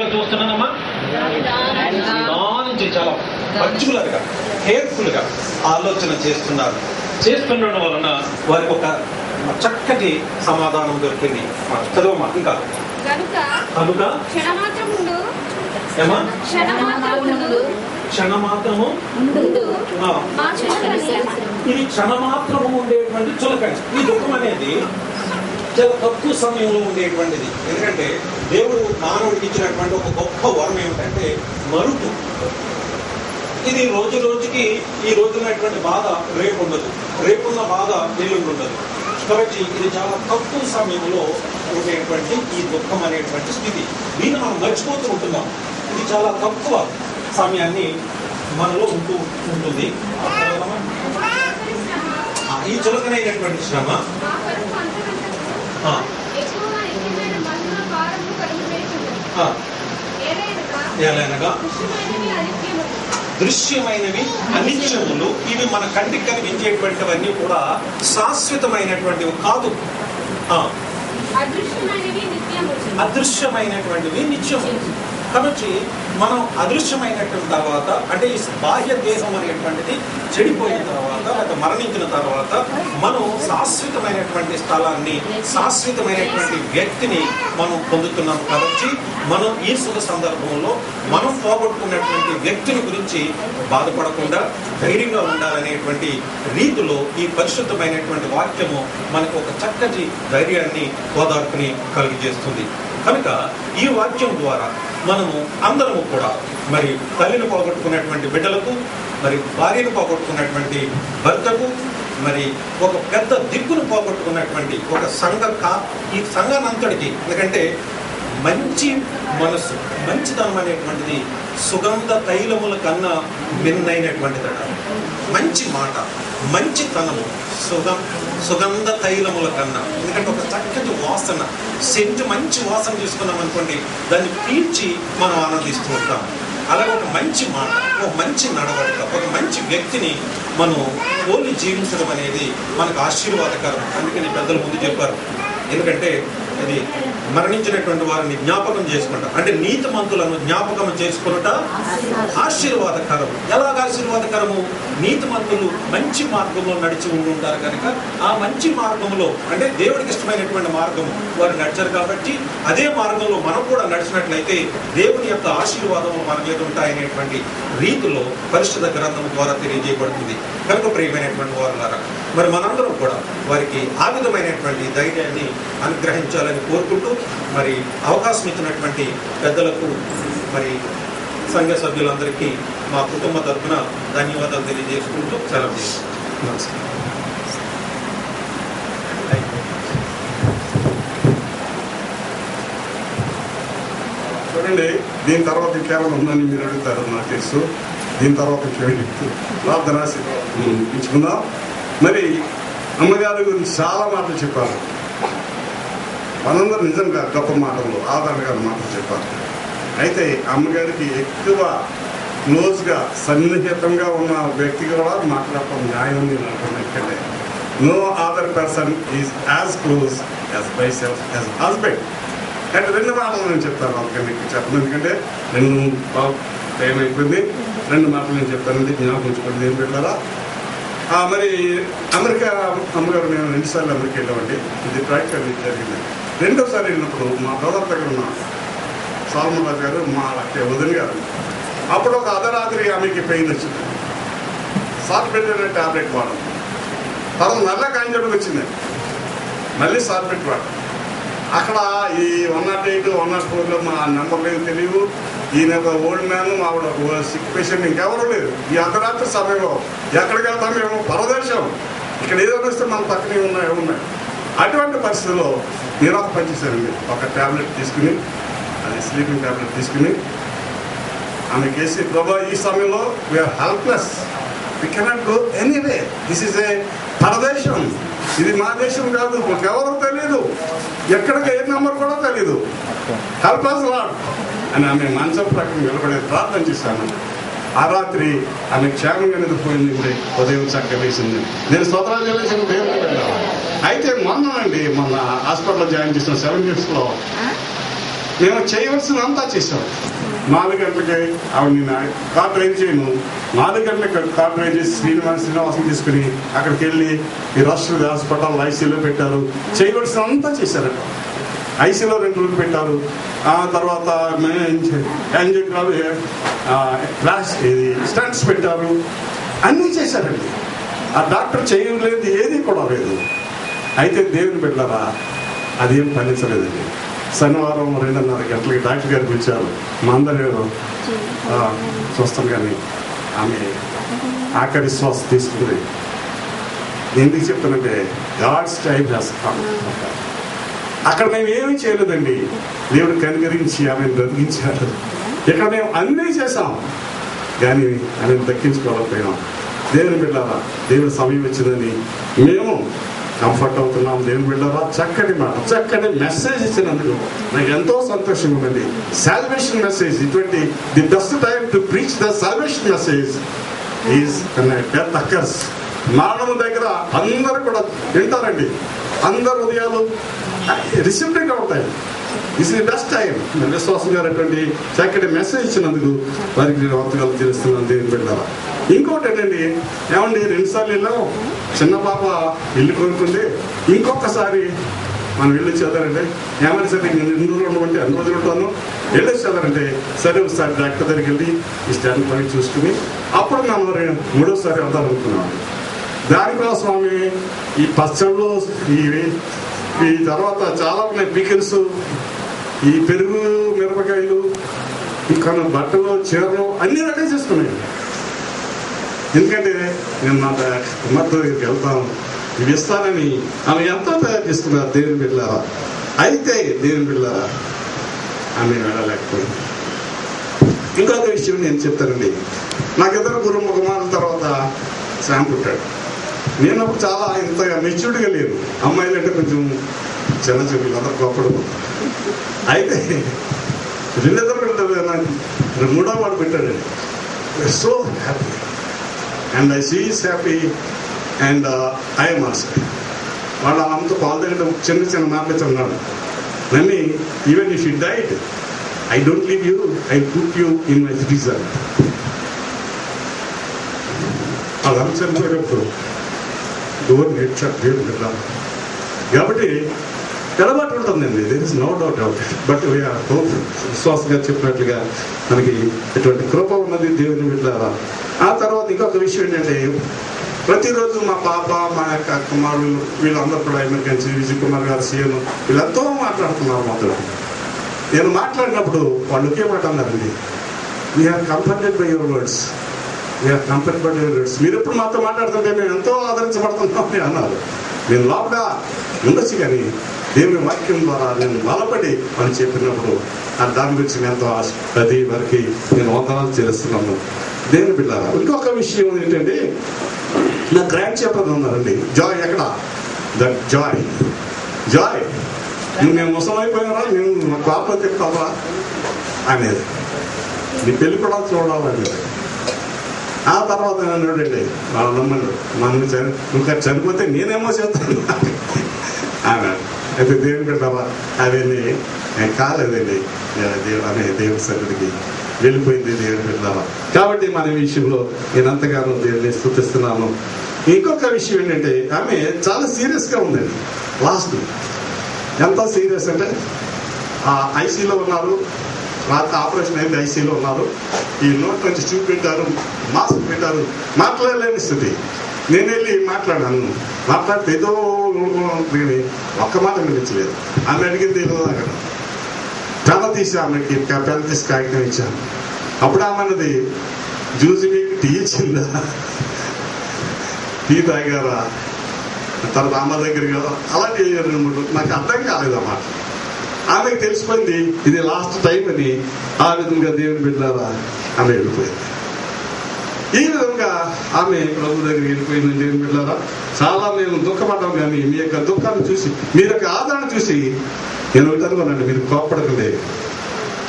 చూస్తున్నానమ్మా, నిదానించి చాలా పర్టికులర్ గా కేర్ఫుల్ గా ఆలోచన చేస్తుండడం వలన వారికి ఒక చక్కటి సమాధానం దొరికింది. చదువమ్మా. ఇంకా కనుక క్షణమాత్రము ఇది క్షణమాత్రము ఉండేటువంటి చులకన. ఈ దుఃఖం అనేది చాలా తక్కువ సమయంలో ఉండేటువంటిది. ఎందుకంటే దేవుడు మానవుడికి ఇచ్చినటువంటి ఒక గొప్ప వరం ఏమిటంటే మరుపు. ఇది రోజు రోజుకి ఈ రోజునటువంటి బాధ రేపు ఉండదు, రేపున్న బాధ ఎల్లుండి ఉండదు. కాబట్టి ఇది చాలా తక్కువ సమయంలో ఉండేటువంటి ఈ దుఃఖం అనేటువంటి స్థితి, దీన్ని మనం మర్చిపోతూ ఉంటున్నాం. ఇది చాలా తక్కువ సమయాన్ని మనలో ఉంటుంది. ఈ చులకనైనటువంటి శ్రమ దృశ్యమైనవి అనిత్యములు. ఇవి మన కంటికి కనిపించేటువంటివన్నీ కూడా శాశ్వతమైనటువంటివి కాదు. అదృశ్యమైనటువంటివి నిత్యము. కాబట్టి మనం అదృశ్యమైనటువంటి తర్వాత, అంటే ఈ బాహ్య దేహం అనేటువంటిది చెడిపోయిన తర్వాత లేక మరణించిన తర్వాత మనం శాశ్వతమైనటువంటి స్థలాన్ని, శాశ్వతమైనటువంటి వ్యక్తిని మనం పొందుతున్నాం. కాబట్టి మనం ఈ సుఖ సందర్భంలో మనం పోగొట్టుకున్నటువంటి వ్యక్తిని గురించి బాధపడకుండా ధైర్యంగా ఉండాలనేటువంటి రీతిలో ఈ పరిశుద్ధమైనటువంటి వాక్యము మనకు ఒక చక్కటి ధైర్యాన్ని, ఓదార్పుని కలిగజేస్తుంది. కనుక ఈ వాక్యం ద్వారా మనము అందరము కూడా మరి తల్లిని పోగొట్టుకున్నటువంటి బిడ్డలకు, మరి భార్యను పోగొట్టుకున్నటువంటి భర్తకు, మరి ఒక పెద్ద దిక్కును పోగొట్టుకున్నటువంటి ఒక ఈ సంఘానంతటికి, ఎందుకంటే మంచి మనసు, మంచితనం అనేటువంటిది సుగంధ తైలముల కన్నా మిన్నైనటువంటిదట. మంచి మాట, మంచితనము సుగంధ తైలముల కన్నా. ఎందుకంటే ఒక చక్కటి వాసన, సెంటు మంచి వాసన తీసుకున్నాం అనుకోండి, దాన్ని పీల్చి మనం ఆనందిస్తూ ఉంటాం. అలాగే ఒక మంచి మాట, ఒక మంచి నడవడిక, ఒక మంచి వ్యక్తిని మనం పోలి జీవించడం అనేది మనకు ఆశీర్వాదకరం. అందుకని పెద్దల ముందు చెప్పారు. ఎందుకంటే ఇది మరణించినటువంటి వారిని జ్ఞాపకం చేసుకుంటా, అంటే నీతిమంతులను జ్ఞాపకం చేసుకున్నట ఆశీర్వాదకరం. ఎలాగ ఆశీర్వాదకరము? నీతిమంతులు మంచి మార్గంలో నడిచి ఉంటారు కనుక ఆ మంచి మార్గంలో, అంటే దేవుడికి ఇష్టమైనటువంటి మార్గం వారు నడిచారు కాబట్టి అదే మార్గంలో మనం కూడా నడిచినట్లయితే దేవుని యొక్క ఆశీర్వాదములు మన మీద ఉంటాయనేటువంటి రీతిలో పరిశుద్ధ గ్రంథం ద్వారా తెలియజేయబడుతుంది. కనుక ప్రియమైనటువంటి వారులారా, మరి మనందరం కూడా వారికి ఆ విధమైనటువంటి ధైర్యాన్ని అనుగ్రహించాలని కోరుకుంటూ, మరి అవకాశం ఇచ్చినటువంటి పెద్దలకు, మరి సంఘ సభ్యులందరికీ మా కుటుంబ తరఫున ధన్యవాదాలు తెలియజేసుకుంటూ సెలవు తీసుకుంటాం. నమస్కారం. చూడండి, దీని తర్వాత కేవలం ఉందని మీరు అడుగుతారు, నాకు తెలుసు. దీని తర్వాత ప్రార్థన ఇచ్చుకుందాం. మరి అమ్మగారి గురించి చాలా మాటలు చెప్పారు. మనందరూ నిజంగా గొప్ప మాటలు, ఆదరణగా మాటలు చెప్పారు. అయితే అమ్మగారికి ఎక్కువ క్లోజ్గా, సన్నిహితంగా ఉన్న వ్యక్తి కూడా మాట్లాడటం న్యాయం ఉంది అనుకున్నట్టే. No other person is as close as myself as husband. అంటే రెండు మాటలు నేను చెప్తాను, అందుకని మీకు చెప్పను. ఎందుకంటే టైం అయిపోయింది. రెండు మాటలు నేను చెప్తానండి, జ్ఞాపకం ఉంచుకోండి. ఏం పెట్టారా? మరి అమెరికా అమ్మగారు, నేను 2 సార్లు అమెరికా వెళ్ళామండి. ఇది ప్రాక్టికల్ జరిగింది. రెండోసారి వెళ్ళినప్పుడు మా బ్రదర్ దగ్గర ఉన్న సాల్మన్ రాజు గారు, మా వదిలి గారు, అప్పుడు ఒక అర్ధరాత్రి ఆమెకి పెయిన్ వచ్చింది. సార్ పెట్టిన ట్యాబ్లెట్ వాడడం, తర్వాత నల్ల కాంజోడికి వచ్చింది, మళ్ళీ సార్ పెట్టి వాడడం. అక్కడ ఈ 108, 104లో మా నెంబర్ లేదు, తెలియదు. ఈయన ఒక ఓల్డ్ మ్యాన్, ఆవిడ సిక్ పేషెంట్, ఇంకెవరూ లేదు. ఈ అర్ధరాత్రి సమయంలో ఎక్కడికి వెళ్తాం మేము? పరదేశం. ఇక్కడ ఏదైనా వస్తే మన పక్కనే ఉన్నాయి. అటువంటి పరిస్థితుల్లో నేను ఒక పని చేశానండి. ఒక ట్యాబ్లెట్ తీసుకుని, అది స్లీపింగ్ ట్యాబ్లెట్ తీసుకుని ఆమె కేసి, ప్రభా ఈ సమయంలో we are helpless, we cannot go anyway, this is a పరదేశం, ఇది మా దేశం కాదు, ఎవరో తెలియదు, ఎక్కడికి ఏ నెంబర్ కూడా తెలియదు, హెల్ప్ us లార్డ్ అని ఆమె మనసు ప్రకారం నిలబడే ప్రార్థన చేశాను. ఆ రాత్రి ఆమె క్షేమంగా నిద్రపోయింది, ఉదయం చక్కగా వేసింది. నేను స్తోత్రాలు చెల్లించిన దేవుడికి వెళ్ళాను. అయితే మొన్న హాస్పిటల్లో జాయిన్ చేసిన 7 yearsలో మేము చేయవలసినంతా చేసాం. 4 గంటలకి ఆవిడ కార్ డ్రైవ్ చేయను, 4 గంటలకి కార్ డ్రైవ్ చేసి శ్రీనివాసం తీసుకుని అక్కడికి వెళ్ళి ఈ రాష్ట్ర హాస్పిటల్ ఐసీలో పెట్టారు. చేయవలసినంతా చేశారట. ఐసీలో 2 రోజులు పెట్టారు. ఆ తర్వాత స్టంట్స్ పెట్టారు, అన్నీ చేశారండి. ఆ డాక్టర్ చేయలేదు, ఏది కూడా లేదు. అయితే దేవుని బిడ్డలారా అదేం ఫలించలేదండి. శనివారం 2:30 గంటలకి డాక్టర్ గారు పిలిచారు. మా అందరూ చూస్తాం కానీ ఆమె ఆఖరి శ్వాస తీసుకుంది. ఎందుకు చెప్తానంటే గాడ్స్ టైం చేస్తాం. అక్కడ మేము ఏమీ చేయలేదండి, దేవుడు కనికరించి ఆమెను బ్రతికించాడు. ఇక్కడ మేము అన్నీ చేసాం కానీ ఆమెను దక్కించుకోలేకపోయాం. దేవుని బిడ్డలారా దేవుడి సమయం వచ్చిందని మేము కంఫర్ట్ అవుతున్నాం. దేవుని బిడ్డలారా చక్కటి మాట, చక్కటి మెసేజ్ ఇచ్చినందుకు నాకు ఎంతో సంతోషంగా ఉందండి. సాల్వేషన్ మెసేజ్, ఇటువంటి the best time to preach the salvation message is death occurs. మరణం దగ్గర అందరూ కూడా వింటారండి, అందరు ఉదయాలు రిసెప్టివ్గా ఉంటాయి. This is the best time. విశ్వాసం గారు అటువంటి చక్కటి మెసేజ్ ఇచ్చినందుకు వారికి వంతకాలు తెలుస్తున్నాను దేవుని బిడ్డలారా. ఇంకోటి ఏంటండి, ఏమండి 2 సార్లు వెళ్ళాం. చిన్న పాప ఇల్లు కొనుక్కుంది. ఇంకొకసారి మనం ఇల్లు చేద్దారంటే ఏమని సరే నేను 2 రోజులు ఉండమంటే 2 రోజులు ఉంటాను, వెళ్ళి చేద్దారంటే సరే ఒకసారి డాక్టర్ దగ్గరికి వెళ్ళి ఈ స్టాండ్ పాయింట్ చూసుకుని అప్పుడు మనం 3వసారి వెళ్దాం అనుకున్నాం. దానికోసం ఆమె ఈ పచ్చళ్ళు ఈ తర్వాత చాలా ఉన్నాయి, పికిల్స్, ఈ పెరుగు, మిరపకాయలు, ఇంకా బట్టలు, చీరలు అన్నీ రెడీ చేసుకున్నాయి. ఎందుకంటే నేను నా కుమార్తె దగ్గరికి వెళ్తాను, ఇవి ఇస్తానని ఆమె ఎంతో తయారు చేసుకున్నారు. దేవుని బిడ్డలారా, అయితే దేవుని బిడ్డలారా ఆమె వెళ్ళలేకపోయింది. ఇంకొక విషయం నేను చెప్తానండి. నాకు 2 కుమారుల తర్వాత శామ్ పుట్టాడు. నేను అప్పుడు చాలా ఇంతగా మెచ్యూర్డ్గా లేను. అమ్మాయిలు అంటే కొంచెం చిన్న చూపులు, అందరూ గొప్పడు. అయితే 2 బిడ్డలు నాకు 3వ వాడు పెట్టాడండి. So happy and I see is happy and I'm also. వాళ్ళ అమ్మతో పాలు దగ్గర చిన్న మాటలు చెన్నాడు. నన్ను even if you died I don't leave you, I put you in my reserve. అలా చనిపోయినప్పుడు డోర్ నేర్చాడు దేవుడు కదా. కాబట్టి ఎడబాటు ఉంటుందండి, there is no doubt out. But we are hope, విశ్వాసంగా చెప్పినట్లుగా మనకి ఎటువంటి కృప ఉన్నది దేవుని బిడ్డలారా. ఆ తర్వాత ఇంకొక విషయం ఏంటంటే, ప్రతిరోజు మా పాప, మా యొక్క కుమారులు, వీళ్ళందరూ కూడా ఎమర్జెన్సీ, విజయ్ కుమార్ గారు, సీఎం, వీళ్ళంతో మాట్లాడుతున్నారు మాత్రం. నేను మాట్లాడినప్పుడు వాళ్ళు ఒకే మాట అన్నారండి, we are comforted by your words, we are comforted by your words. మీరు ఎప్పుడు మాతో మాట్లాడుతుంటే మేము ఎంతో ఆదరించబడుతున్నామని అన్నారు. నేను లోపల ఉండొచ్చు కానీ దేవుని వాక్యం ద్వారా నేను బలపడి అని చెప్పినప్పుడు దాని గురించి నేను ఎంతో ప్రతి వరకు నేను వందనాలు చేస్తున్నాను దేవుని బిడ్డలారా. ఇంకొక విషయం ఏంటంటే, నా గ్రాండ్ చెప్పర్ ఉన్నారండి, జాయ్. ఎక్కడ దట్ జాయ్ నువ్వు మేము ముసలైపోయినారా, మేము మా పాప చెప్తావా అనేది, నీ పెళ్లి కూడా చూడాలనేది. ఆ తర్వాత అన్నాడండి వాళ్ళ నమ్మడు, నువ్వు చనిపోతే నేనేమో చేస్తాను అన్నాడు. అయితే దేవుని బిడ్డవా అవన్నీ కాలేదండి, అనే దేవుడి సన్నిధికి వెళ్ళిపోయింది దేవుని బిడ్డవా. కాబట్టి మన విషయంలో నేను అంతగానో దేవుని స్తుతిస్తున్నాను. ఇంకొక విషయం ఏంటంటే, ఆమె చాలా సీరియస్గా ఉందండి. లాస్ట్ ఎంత సీరియస్ అంటే, ఐసీలో ఉన్నారు, రాత్రి ఆపరేషన్ అయింది, ఐసీలో ఉన్నారు. ఈ నోట్ నుంచి ట్యూబ్ పెట్టారు, మాస్క్ పెట్టారు, మాట్లాడలేని స్థితి. నేను వెళ్ళి మాట్లాడాను. మాట్లాడితే ఏదో ఒక్క మాట వినిపించలేదు. ఆమె అడిగింది ఏదో అక్కడ పెళ్ళ తీసి ఆమెకి పెళ్ళ తీసి కాగితం ఇచ్చాను. అప్పుడు ఆమె అన్నది, జ్యూస్ మీకు టీ ఇచ్చిందా, టీ తాగారా, తర్వాత అమ్మ దగ్గరికి అలాంటి నాకు అర్థం కాలేదన్నమాట. ఆమెకు తెలిసిపోయింది ఇది లాస్ట్ టైం అని. ఆ విధంగా దేవుని బిడ్డలారా ఆమె వెళ్ళిపోయింది. ఈ విధంగా ఆమె ప్రభు దగ్గరికి వెళ్ళిపోయింది దేవుని బిడ్డలారా. చాలా మేము దుఃఖపడ్డాం, కానీ మీ యొక్క దుఃఖాన్ని చూసి, మీ యొక్క ఆదరణ చూసి నేను అనుకున్నాను, మీరు కోపడకండి,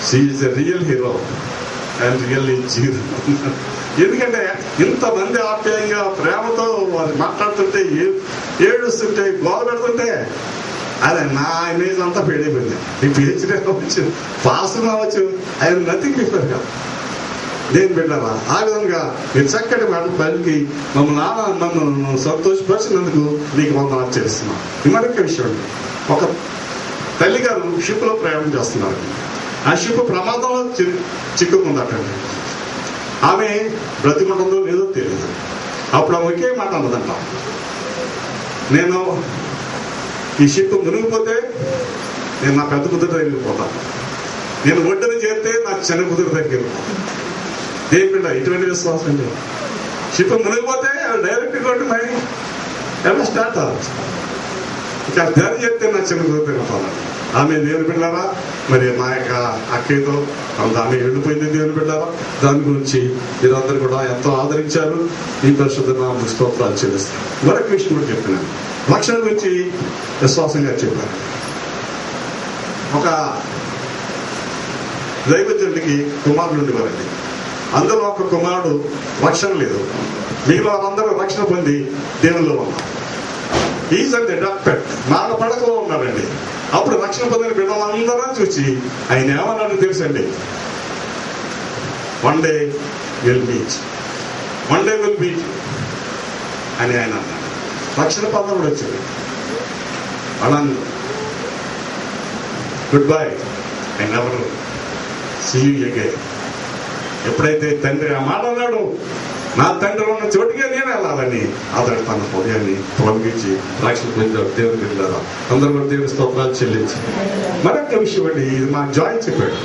she is a real hero and really zero. ఎందుకంటే ఇంతమంది ఆప్యాయంగా ప్రేమతో వారు మాట్లాడుతుంటే, ఏడుస్తుంటే, గోల పెడుతుంటే అదే నా ఇమేజ్ అంతా పెళ్ళైపోయింది. నీ పిహెచ్డీ అవ్వచ్చు, పాస్ అవ్వచ్చు, ఆయన నథింగ్ బిఫోర్ కదా. దేని పెట్టారా ఆ విధంగా మీరు చక్కటి మాట పలికి నన్ను సంతోషపరిచినందుకు నీకు వందనాలు చేస్తున్నాను. మరొక విషయం, ఒక తల్లి గారు షిప్లో ప్రయాణం చేస్తున్నారు. ఆ షిప్ ప్రమాదంలో చిక్కుకుందటండి. ఆమె బ్రతికుంటుందో లేదో తెలియదు. అప్పుడు ఆమె ఒకే మాట అన్నదంట, నేను ఈ షిప్ మునిగిపోతే నేను నా పెద్ద కుదురు దగ్గరికి వెళ్ళిపోతాను, నేను ఒడ్డున చేరితే నా చిన్న కుదురు దగ్గరికి వెళ్ళిపోతాను. దేని బిడ్డ ఇటువంటి విశ్వాసం అండి. షిప్ మునిగిపోతే డైరెక్ట్ కొట్టి మై ఎలా స్టార్ట్ అవ్వచ్చు. ఇక ధర చెప్తే నా చిన్న కుదురు దగ్గరికి వెళ్ళిపోతాను. ఆమె దేవుని బిడ్డారా, మరి మా యొక్క అక్కయ్యతో ఆమె వెళ్ళిపోయింది దేవుని బిడ్డారా. దాని గురించి మీరందరూ కూడా ఎంతో ఆదరించారు. ఈ పరిశుద్ధ నామమునకు స్తోత్రాలు చెల్లిస్తారు. మరొక విషయం కూడా చెప్తున్నాను, రక్షణ గురించి విశ్వాసంగా చెప్పారు. ఒక దైవజనుడికి కుమారుడు ఉండేవారండి. అందులో ఒక కుమారుడు రక్షణ లేదు, మిగిలిన వారందరూ రక్షణ పొంది దేవుల్లో ఉన్నారు. ఈజ్ అంటే డాక్టర్ నాన్న పడకలో ఉన్నారండి. అప్పుడు రక్షణ పొందిన బిడ్డలందరూ చూసి ఆయన ఏమన్నాడు తెలుసండి, వన్ డే విల్ బీచ్ అని ఆయన అన్నాడు. రక్షణ పొందడం కూడా వచ్చింది. వాళ్ళందరూ good bye, I never see you again. ఎప్పుడైతే తండ్రి ఆ మాట అన్నాడు, నా తండ్రి ఉన్న చోటుకే నేను వెళ్ళాలని అతడు తన హృదయాన్ని తొలగించి రక్షణ పొందాడు. దేవుని బిడ్డలారా, అందరూ కూడా దేవుని స్తోత్రాలు చెల్లించి. మరొక విషయం అండి, ఇది మా జాయ్ చెప్పాడు.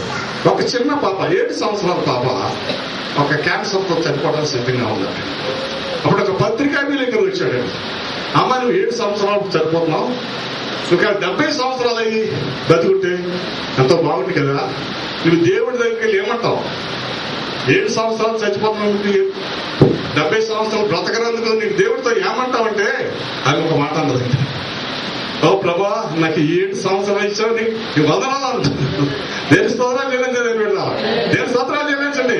ఒక చిన్న పాప, 7 సంవత్సరాల పాప ఒక క్యాన్సర్తో చనిపోవడానికి సిద్ధంగా ఉందండి. అప్పుడు ఒక పత్రికా విలేకరు వచ్చాడండి, అమ్మ నువ్వు 7 సంవత్సరాలు చనిపోతున్నావు, నువ్వు 70 సంవత్సరాలు అయ్యి బతుకుంటే ఎంతో బాగుంది కదా, నువ్వు దేవుడి దగ్గరికి వెళ్ళి ఏమంటావు? 7 సంవత్సరాలు చచ్చిపోతున్నావు, 70 సంవత్సరాలు బ్రతకరందుకు నీకు దేవుడితో ఏమంటావంటే అది ఒక మాట అన్నది, ఓ ప్రభా నాకు 7 సంవత్సరాలు ఇచ్చావు, నీకు వందనాలు. దేని స్తోత్రాలు చెల్లించండి, దేని స్తోత్రాలు చెల్లించండి.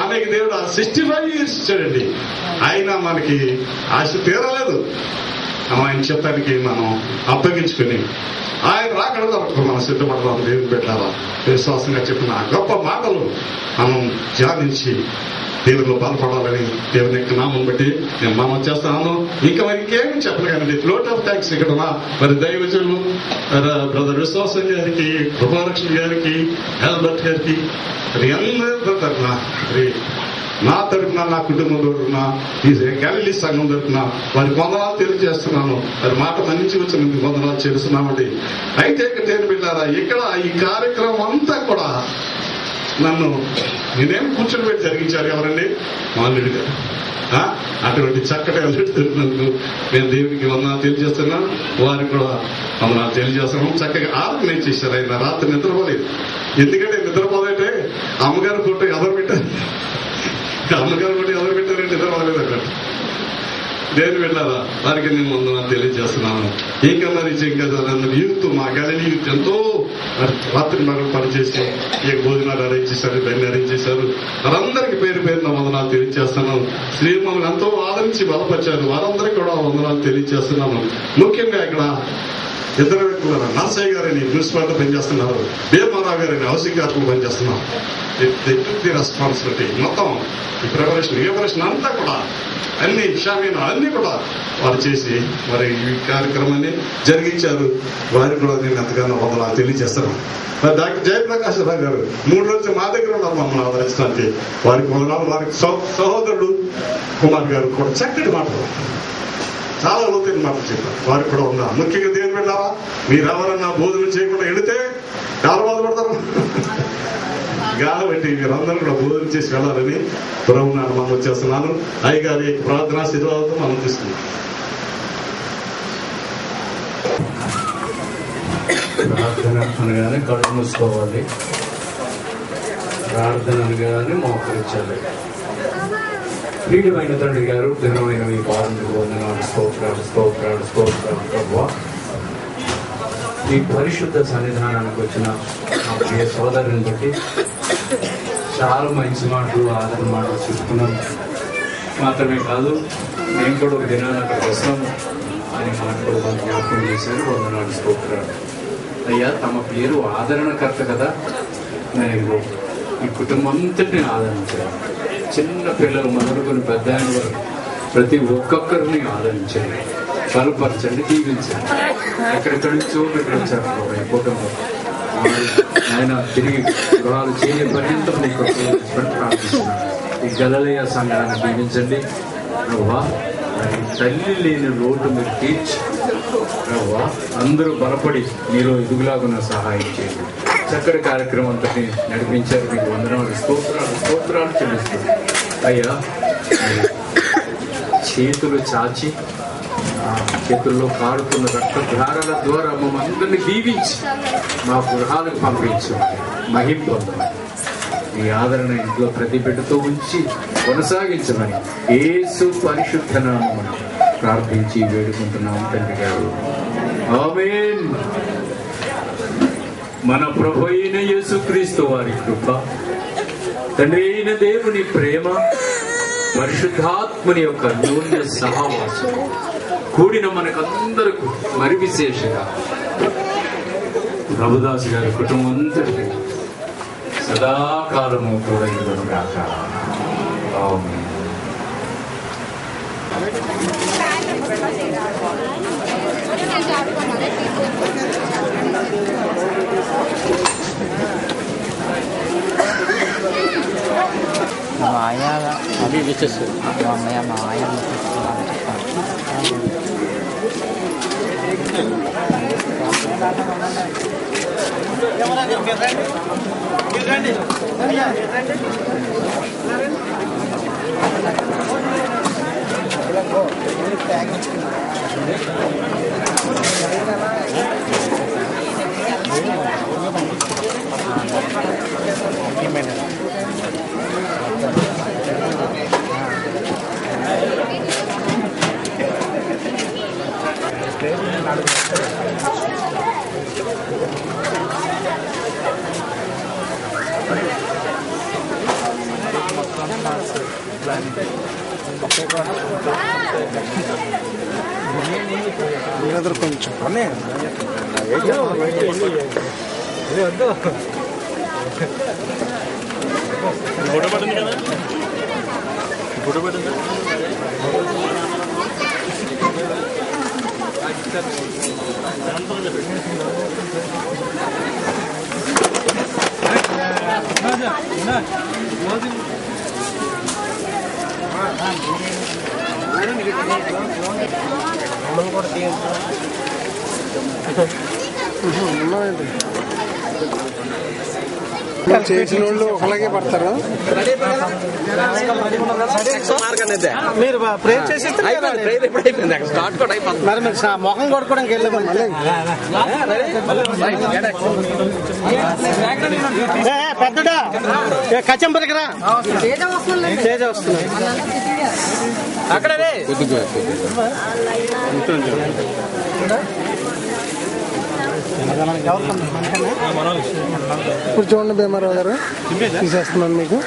ఆమెకి దేవుడు 65 years ఇచ్చాడండి. ఆయన మనకి ఆశ తీరలేదు. ఆయన చిత్తానికి మనం అప్పగించుకుని ఆయన రాకడ వరకు మనం సిద్ధపడదాం. దేవుని పెట్టారా, విశ్వాసంగా చెప్పిన గొప్ప మాటలు మనం ధ్యానించి దేవుల్లో బలపడాలని దేవుని యొక్క నామం బట్టి నేను మనం చేస్తాను. ఇంకా మరి ఇంకేమి చెప్పలేనండి. ఫ్లోట్ ఆఫ్ థ్యాంక్స్ ఇక్కడ మరి దైవజనులు బ్రదర్ విశ్వాసం గారికి, కృపారక్షణ గారికి, ఆల్బర్ట్ గారికి, మరి అందరి తరఫున, మరి నా తరఫున, నా కుటుంబం తరఫున, ఈ గలిలీ సంఘం తరఫున వారికి వందనాలు తెలియజేస్తున్నాను. మరి మాట మన్నించి వచ్చినందుకు వందనాలు చేస్తున్నామండి. అయితే ఇక్కడ నేను వెళ్ళారా, ఇక్కడ ఈ కార్యక్రమం అంతా కూడా నన్ను నేనేం కూర్చొని పెట్టి జరిగించారు ఎవరండి? మాల్రెడ్డి గారు. అటువంటి చక్కటి అల్లుడినందుకు నేను దేవునికి వందనాలు తెలియజేస్తున్నాను. వారికి కూడా వందనాలు తెలియజేస్తున్నాను. చక్కగా ఆర్గనైజ్ చేశారు. ఆయన రాత్రి నిద్రపోలేదు. ఎందుకంటే నిద్రపోదంటే అమ్మగారు ఫోటో ఎవరు పెట్టారు, అమ్మగారు ఫోటో ఎవరు పెట్టారంటే నిద్రపోలేదు అక్కడ. నేను వెళ్ళారా, వారికి నేను వందనాలు తెలియజేస్తున్నాను. ఇంకా మరి ఇంకా యూత్, మా గలిలీ యూత్ ఎంతో రాత్రి మరణ పనిచేసి ఏ భోజనాలు అరేంజ్ చేశారు, దాన్ని అరేంజ్ చేశారు. వారందరికీ పేరు పేరున వందనాలు తెలియజేస్తున్నాను. శ్రీమమ్మల్ని ఎంతో ఆదరించి బలపరిచారు. వారందరికీ కూడా వందనాలు తెలియజేస్తున్నాను. ముఖ్యంగా ఇక్కడ 2 వ్యక్తులు, నరసయ్య గారని మున్సిపాలిటీ పనిచేస్తున్నారు, భీమారావు గారని హౌసింగ్ కార్పొరేషన్ పనిచేస్తున్నారు. ది రెస్పాన్సిబిలిటీ మొత్తం ఈ ప్రిపరేషన్ అంతా కూడా అన్ని షామీనా అన్ని కూడా వారు చేసి మరి ఈ కార్యక్రమాన్ని జరిగించారు. వారికి కూడా నేను ఎంతగానో వందనాలు తెలియజేస్తాను. మరి డాక్టర్ జయప్రకాశ్ రావు గారు 3 రోజులు మా దగ్గర ఉన్నారు మమ్మల్ని ఆదరించడానికి. వారికి వందనాలు. వారికి సహోదరుడు కుమార్ గారు కూడా చక్కటి మాటలు, చాలా లోతైన మాటలు చెప్పారు. వారికి కూడా ఉన్నా. ముఖ్యంగా దేవుని వెళ్ళారా, మీరు ఎవరన్నా బోధన చేయకుండా వెళితే ఎవరు బాధపడతారు కాబట్టి మీరందరూ కూడా బోధన చేసి వెళ్ళాలని ప్రభువుని మనం చేస్తున్నాను. అయ్యగారి ప్రార్థనా శిరోధం మనం తీసుకున్నాం. ప్రార్థన అనగానే కళ్ళు మూసుకోవాలి, ప్రార్థన అనగానే మోకరించాలి. ప్రియమైన తండ్రి గారు, దినమైన మీ పాదములకు వందనాలు, స్తోత్రాలు స్తోత్రాలు స్తోత్రాలు ప్రభువా. ఈ పరిశుద్ధ సన్నిధానానికి వచ్చిన మా ప్రియ సోదరుని బట్టి చాలా మంచి మాటలు, ఆదరణ మాటలు చెప్పుకున్నాం. మాత్రమే కాదు, మేము కూడా ఒక దినాన్ని అక్కడికి వస్తాము. అనే మాట కూడా వాళ్ళు జ్ఞాపకం చేశారు. వందనాలు, స్తోత్రాలు. అయ్యా, తమ పేరు ఆదరణకర్త కదా. నేను ఈ కుటుంబం అంతటిని ఆదరించాను. చిన్న పిల్లలు మొదలుకొని పెద్ద వరకు ప్రతి ఒక్కొక్కరిని ఆదరించండి, బలపరచండి, దీవించండి. ఎక్కడెక్కడి నుంచో ఇక్కడ వచ్చారు ఈ కుటుంబం. ఆయన తిరిగి గృహాలు చేయని పర్యంతం మీకు ప్రార్థిస్తున్నాను. ఈ గలలయ సంఘాన్ని దీవించండి ప్రభువా. తల్లి లేని లోటు మీరు తీర్చి ప్రభువా, అందరూ బలపడి మీరు ఎదుగులాగున్న సహాయం చేయండి. చక్కటి కార్యక్రమం అంతటి నడిపించారు. మీకు వందనాలు, స్తోత్రాలు, స్తోత్రాలు చెల్లిస్తుంది. అయ్యా, చేతులు చాచి చేతుల్లో కారుతున్న రక్తధారల ద్వారా మమ్మల్ని అందరినీ దీవించి మా గృహాలకు పంపించు, మహిమ పొందమని, ఈ ఆదరణ ఇంట్లో ప్రతి బిడ్డతో ఉంచి కొనసాగించమని యేసు పరిశుద్ధ నామమున ప్రార్థించి వేడుకుంటున్నాం తండ్రి గారు. ఆమేన్. మన ప్రభు అయిన యేసుక్రీస్తు వారి కృప, తండ్రి అయిన దేవుని ప్రేమ, పరిశుద్ధాత్మని యొక్క అన్యోన్య సహవాసం కూడిన మనకందరకు మరి విశేషంగా ప్రభుదాస్ గారి కుటుంబం అంతటి సదాకాలము తోడైందును గాక. ఆమేన్. Maya अभी विशेष Maya Maya కొంచెం ఫోటో పడింది కదా, ఫోటో పడింది. చేసిన వాళ్ళు ఒకలాగే పడతారు. మీరు ప్రేర్ చేసేస్తే మరి మొఖం కొడుకోవడానికి వెళ్ళాము. పెద్దడా కచంబరికరా తేజ వస్తుంది అక్కడ. ఇప్పుడు చూడండి భీమారావు గారు, తీసేస్తున్నాను మీకు.